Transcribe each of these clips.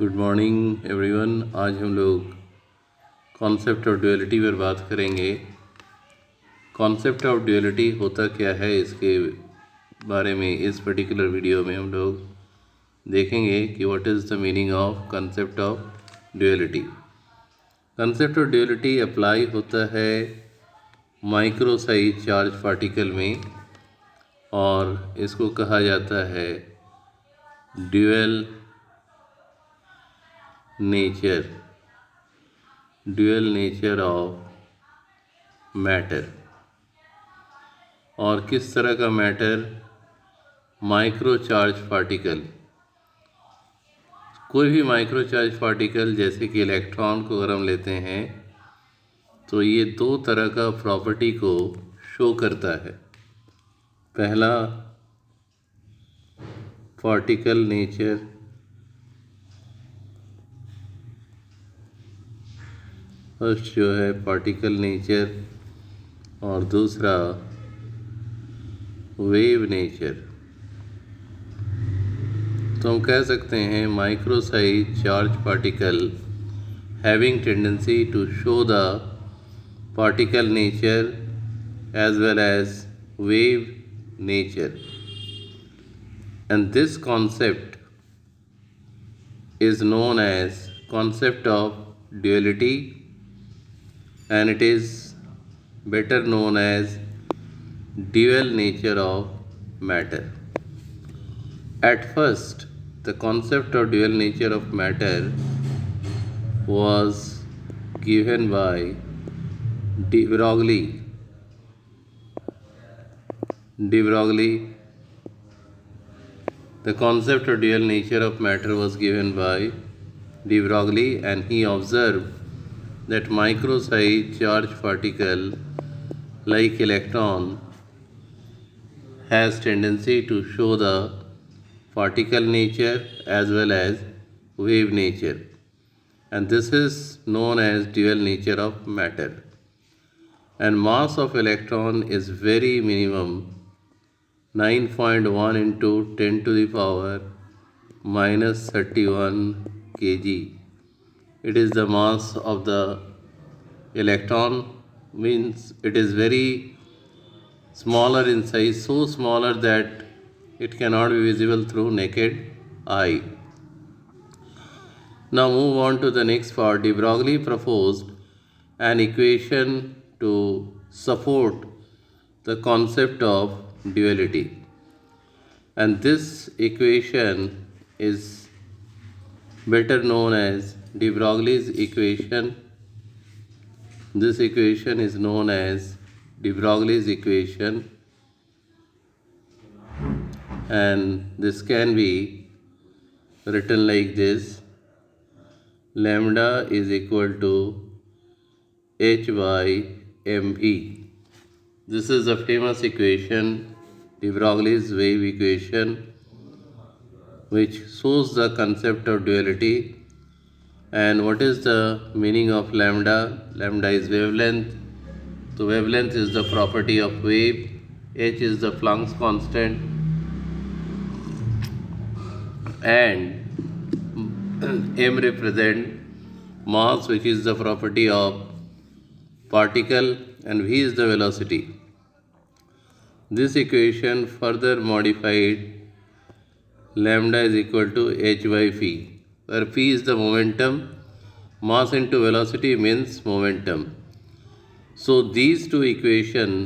Good morning everyone. आज हम लोग कॉन्सेप्ट ऑफ ड्यूअलिटी पर बात करेंगे। कॉन्सेप्ट ऑफ ड्यूअलिटी होता क्या है, इसके बारे में इस पर्टिकुलर वीडियो में हम लोग देखेंगे कि what is the meaning of concept of duality. Concept of duality apply होता है माइक्रो साइज चार्ज पार्टिकल में, और इसको कहा जाता है ड्यूअल नेचर ऑफ मैटर। और किस तरह का मैटर? Micro charge particle. कोई भी माइक्रो चार्ज पार्टिकल जैसे कि इलेक्ट्रॉन को अगर हम लेते हैं तो ये दो तरह का प्रॉपर्टी को शो करता है। पहला पार्टिकल नेचर, फर्स्ट जो है पार्टिकल नेचर, और दूसरा वेव नेचर। तो हम कह सकते हैं micro size charge particle having tendency to show the particle nature as well as wave nature, and this concept is known as concept of duality, and it is better known as dual nature of matter. At first, the concept of dual nature of matter was given by Broglie. The concept of dual nature of matter was given by de Broglie, and he observed that micro size charge particle like electron has tendency to show the particle nature as well as wave nature, and this is known as dual nature of matter. And mass of electron is very minimum, 9.1 into 10 to the power minus 31 kg. It is the mass of the electron, means it is very smaller in size, so smaller that it cannot be visible through naked eye. Now move on to the next part. De Broglie proposed an equation to support the concept of duality, and this equation is better known as de Broglie's equation. This equation is known as de Broglie's equation, and this can be written like this: lambda is equal to h by mv. This is a famous equation, de Broglie's wave equation, which shows the concept of duality. And what is the meaning of lambda? Lambda is wavelength. So wavelength is the property of wave. H is the Planck's constant, and m represent mass, which is the property of particle, and v is the velocity. This equation further modified lambda is equal to h by phi, where phi is the momentum. Mass into velocity means momentum. So these two equations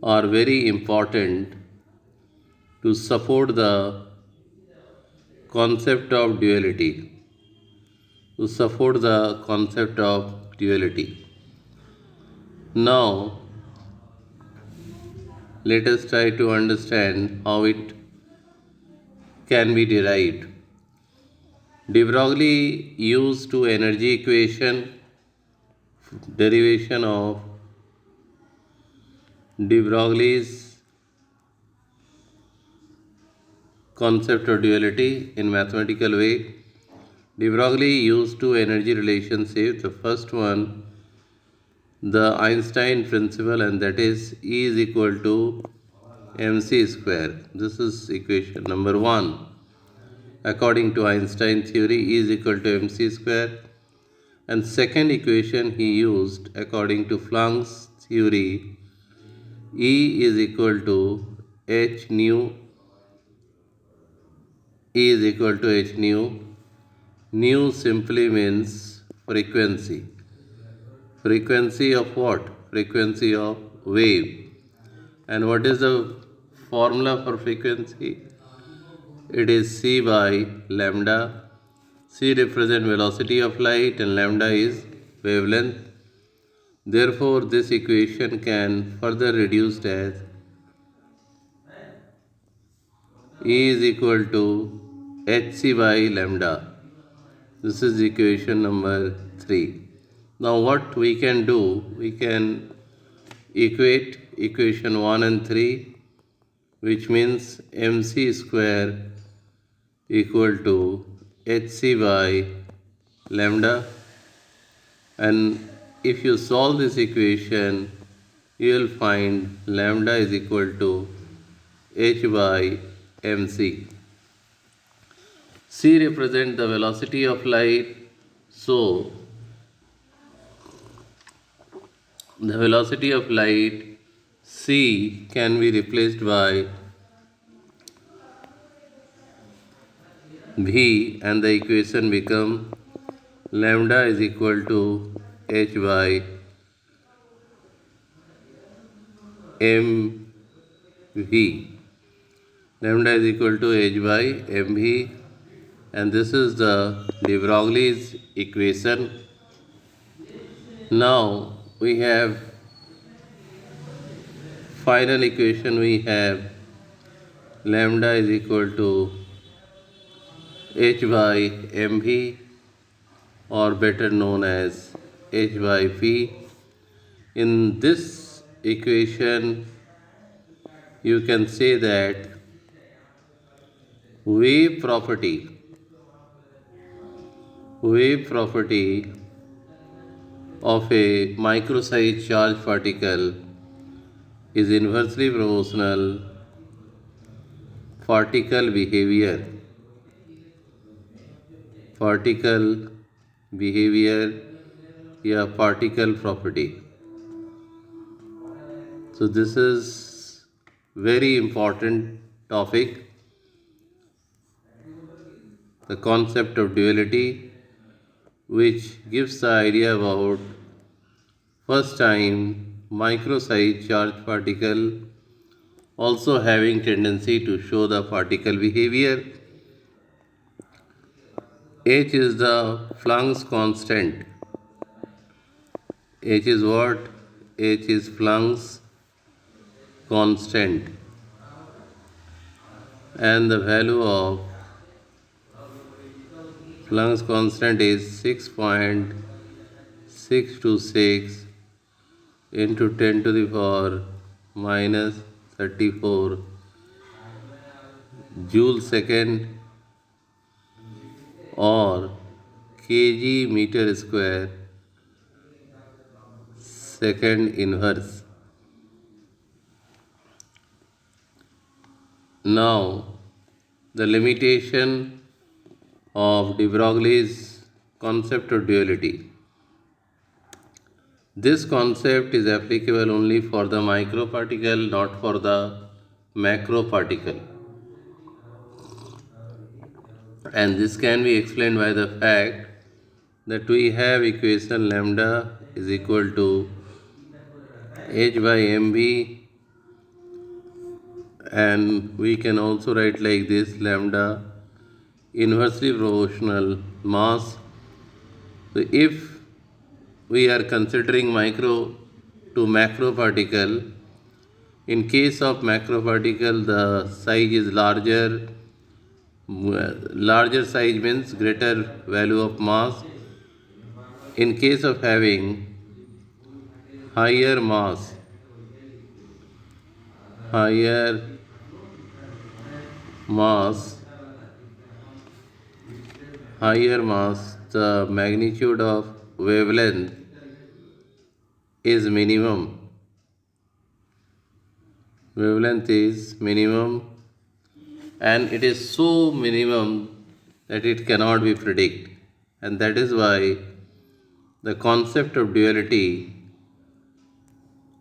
are very important to support the concept of duality. Now let us try to understand how it can be derived. De Broglie used two energy equation, derivation of de Broglie's concept of duality in mathematical way. De Broglie used two energy relationships. The first one, the Einstein principle, and that is E is equal to mc square. This is equation number 1. according to Einstein theory, E is equal to mc square. And second equation he used according to Planck's theory, E is equal to h nu. E is equal to h nu. Nu simply means frequency. Frequency of what? Frequency of wave. And what is the formula for frequency? It is c by lambda. C represents velocity of light and lambda is wavelength. Therefore, this equation can further reduced as E is equal to hc by lambda. This is equation number 3. Now what we can do, we can equate equation 1 and 3, which means mc square equal to hc by lambda. And if you solve this equation, you will find lambda is equal to h by mc. C represents the velocity of light, so the velocity of light c can be replaced by v, and the equation become lambda is equal to h by mv. Lambda is equal to h by mv, and this is the de Broglie's equation. Now we have final equation, we have lambda is equal to h by mv, or better known as h by p. In this equation, you can say that wave property of a micro-sized charged particle is inversely proportional particle behavior या particle property. So this is very important topic, the concept of duality, which gives the idea about first time micro-sized charged particle also having tendency to show the particle behavior. H is the Planck's constant. H is what? H is Planck's constant, and the value of Planck's constant is 6.626 into 10 to the power minus 34 joule second, or kg meter square second inverse. Now, the limitation of de Broglie's concept of duality. This concept is applicable only for the microparticle, not for the macroparticle. And this can be explained by the fact that we have equation lambda is equal to h by mv, and we can also write like this: lambda inversely proportional mass. So if we are considering micro to macro particle, in case of macro particle the size is larger. Larger size means greater value of mass. In case of having higher mass, higher mass, the magnitude of wavelength is minimum. Wavelength is minimum, and it is so minimum that it cannot be predicted. And that is why the concept of duality,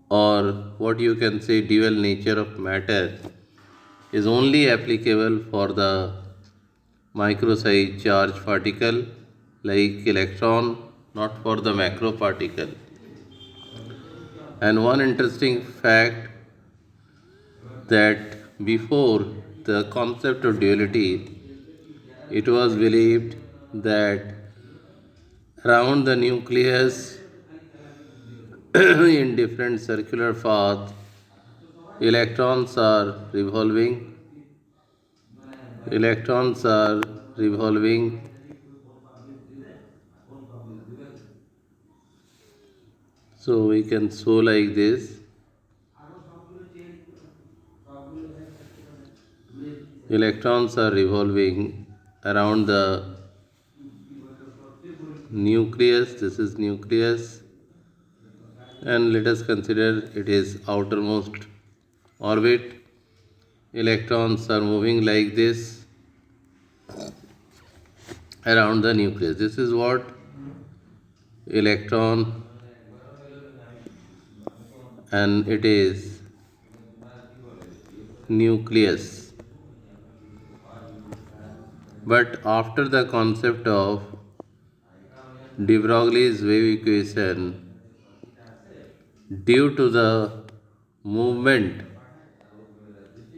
or what you can say dual nature of matter, is only applicable for the micro-sized charged particle like electron, not for the macro particle. And one interesting fact, that before the concept of duality, it was believed that around the nucleus in different circular paths, electrons are revolving. Electrons are revolving. So we can show like this. Electrons are revolving around the nucleus. This is nucleus, and let us consider it is outermost orbit. Electrons are moving like this around the nucleus. This is what electron, and it is nucleus. But after the concept of de Broglie's wave equation, due to the movement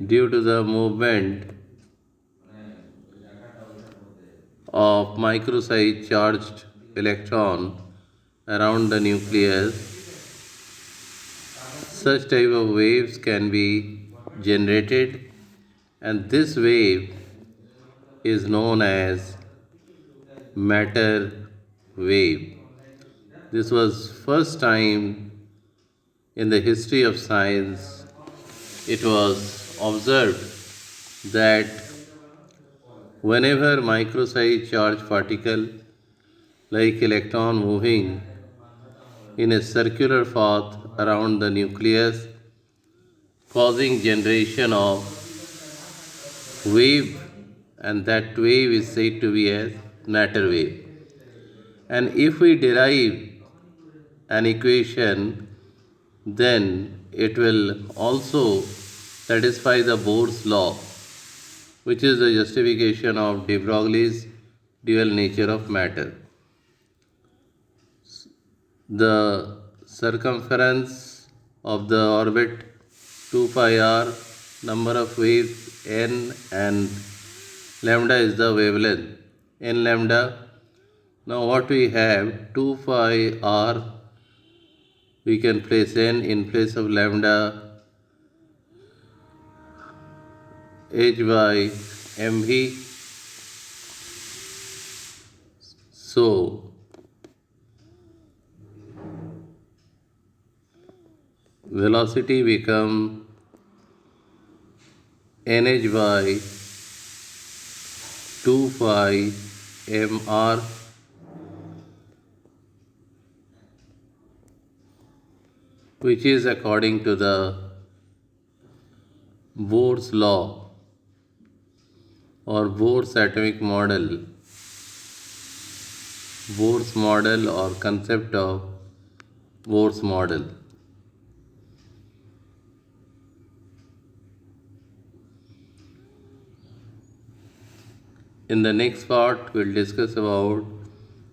due to the movement of micro-sized charged electron around the nucleus, such type of waves can be generated, and this wave is known as matter wave. This was first time in the history of science it was observed that whenever micro-sized charged particle like electron moving in a circular path around the nucleus, causing generation of wave, and that wave is said to be a matter wave. And if we derive an equation, then it will also satisfy the Bohr's law, which is the justification of de Broglie's dual nature of matter. The circumference of the orbit 2 pi r, number of waves n, and lambda is the wavelength n lambda. Now what we have, 2 pi r, we can place n in place of lambda, h by mv. So velocity become nh by 2 pi mr, which is according to the Bohr's law or Bohr's atomic model, Bohr's model or concept of Bohr's model. In the next part, we'll discuss about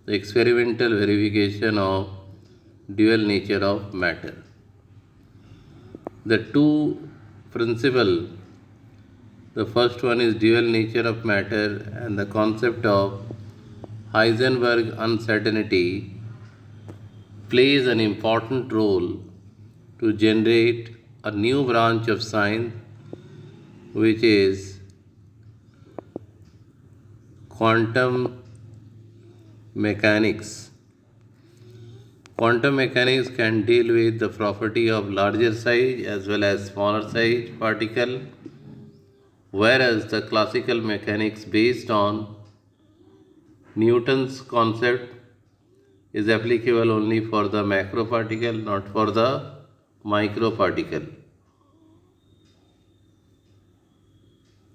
the experimental verification of dual nature of matter. The two principles, the first one is dual nature of matter, and the concept of Heisenberg uncertainty plays an important role to generate a new branch of science, which is quantum mechanics. Quantum mechanics can deal with the property of larger size as well as smaller size particle, whereas the classical mechanics based on Newton's concept is applicable only for the macro particle, not for the micro particle.